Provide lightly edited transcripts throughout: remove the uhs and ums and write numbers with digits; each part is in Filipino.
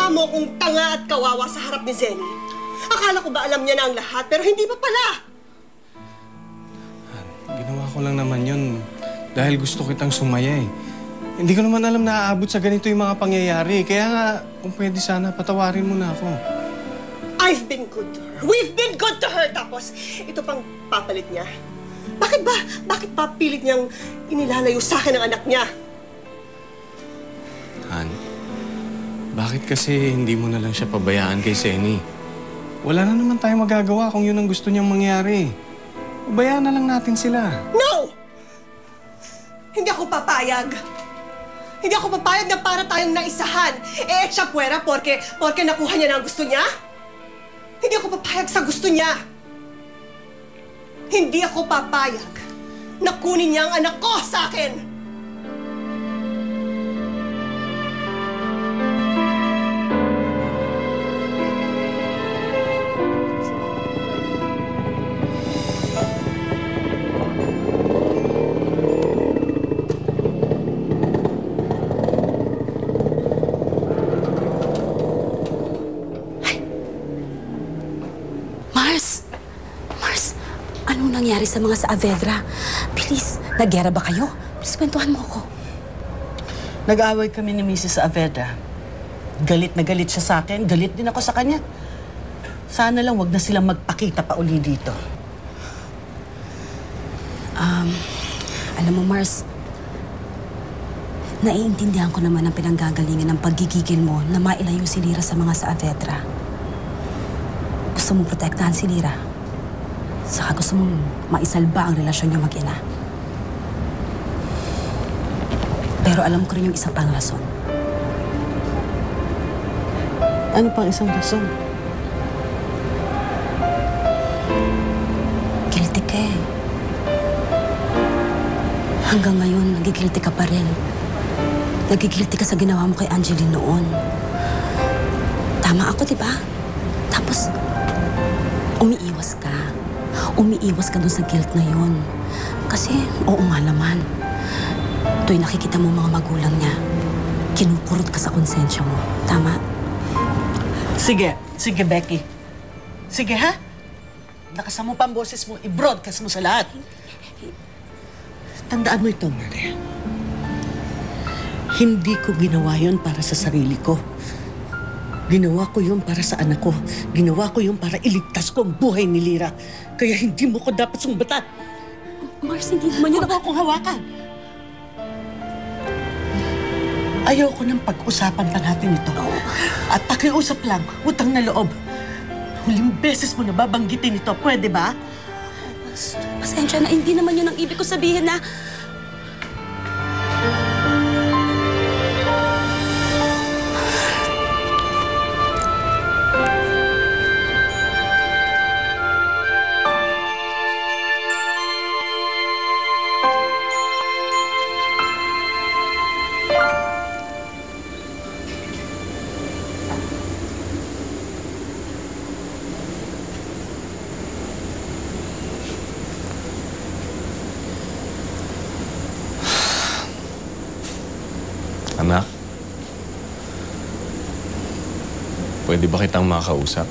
Mukha mo akong tanga at kawawa sa harap ni Zenny. Akala ko ba alam niya na ang lahat, pero hindi pa pala. Ginawa ko lang naman yun dahil gusto kitang sumaya eh. Hindi ko naman alam na aabot sa ganito yung mga pangyayari. Kaya nga, kung pwede sana, patawarin mo na ako. I've been good to her. We've been good to her. Tapos, ito pang papalit niya. Bakit ba? Bakit pa pilit niyang inilalayo sa akin ang anak niya? Han, bakit kasi hindi mo na lang siya pabayaan kay Senny? Wala na naman tayong magagawa kung yun ang gusto niyang mangyari. Pabayaan na lang natin sila. No! Hindi ako papayag. Hindi ako papayag na para tayong naisahan. Eh, siya puwera porque nakuha niya na ang gusto niya? Hindi ako papayag sa gusto niya. Hindi ako papayag na kunin niya ang anak ko sa akin. Anong nangyari sa mga Saavedra? Please, nagyara ba kayo? Please, kwentuhan mo ako. Nag-away kami ni Mrs. Saavedra. Galit na galit siya sa akin, galit din ako sa kanya. Sana lang wag na silang magpakita pa uli dito. Alam mo, Mars, naiintindihan ko naman ang pinanggagalingan ng paggigigil mo na mailayo si Lira sa mga Saavedra. Gusto mong protektahan si Lira. Saka gusto mong maisalba ang relasyon niyo mag-ina. Pero alam ko rin yung isang pang rason. Ano pang isang rason? Guilty ka eh. Hanggang ngayon, nagigilty ka pa rin. Nagigilty ka sa ginawa mo kay Angeline noon. Tama ako, di ba? Tapos, umiiwas ka. Umiiwas ka dun sa guilt na yun. Kasi, oo nga naman. Tuwing nakikita mo mga magulang niya, kinukurot ka sa konsensya mo. Tama? Sige, Becky. Sige, ha? Lakasan mo pa ang boses mo, i-broadcast mo sa lahat. Tandaan mo ito, Maria. Hindi ko ginawa yun para sa sarili ko. Ginawa ko yun para sa anak ko. Ginawa ko yun para iligtas ko ang buhay ni Lira. Kaya hindi mo ko dapat sumbatan. Mars, hindi naman yun ako akong hawakan. Ayoko nang pag-usapan pa natin ito. At pakiusap lang, utang na loob. Huling beses mo na babanggitin ito, pwede ba? Pasensya na, hindi naman yun ang ibig ko sabihin na... Anak, pwede ba kitang makausap?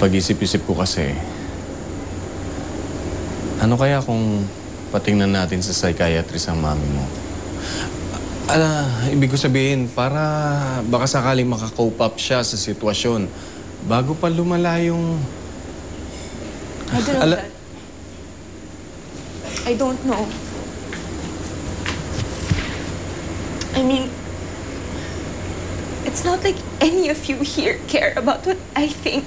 Pag-isip-isip ko kasi, ano kaya kung patingnan natin sa psychiatrist ang mami mo? Ibig ko sabihin, para baka sakaling makakope up siya sa sitwasyon bago pa lumala yung... I don't know that. I don't know. I mean, it's not like any of you here care about what I think.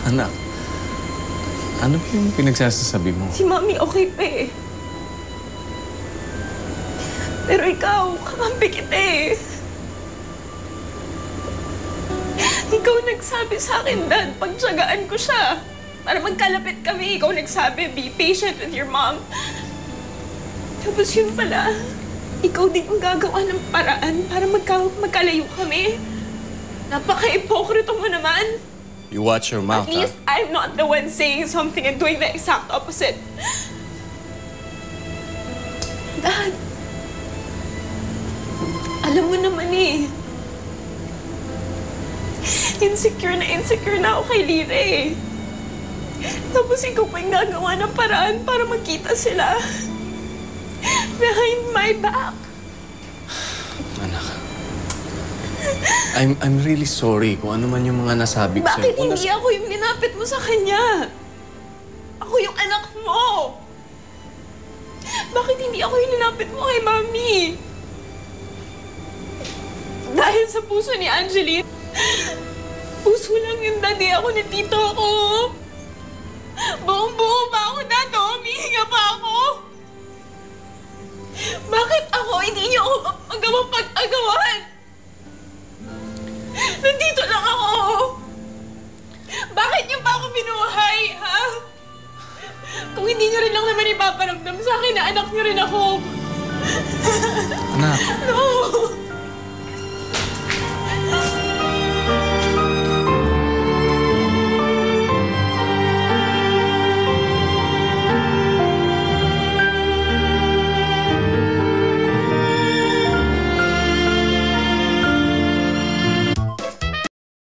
Anak, ano ba yung pinagsasasabi mo? Si Mami okay pa eh. Pero ikaw, kamampi kita eh. Ikaw nagsabi sa akin, Dad, pagtsagaan ko siya. Para magkalapit kami, ikaw nagsabi, be patient with your mom. Tapos yun pala, ikaw din ang gagawa ng paraan para magkalayo kami. Napaka-ipokrito mo naman. You watch your mouth, At least I'm not the one saying something and doing the exact opposite. Dad, alam mo naman eh. Insecure na ako kay Lira eh. Tapos ikaw pa yung gagawa ng paraan para magkita sila. Behind my back. Anak. I'm really sorry kung ano man yung mga nasabi ko sa'yo. Bakit hindi ako yung linapit mo sa kanya? Ako yung anak mo. Bakit hindi ako yung linapit mo kay Mami? Dahil sa puso ni Angeline, puso lang yung daddy ako ni tito ko. Buong-buo pa ako, Dad. Humihinga pa ako. Bakit ako hindi niyo ako magawang pag-agawan? Nandito lang ako. Bakit niyo pa ako binuhay, ha? Kung hindi niyo rin lang naman ipaparamdam sa akin na anak niyo rin ako. Anak. No!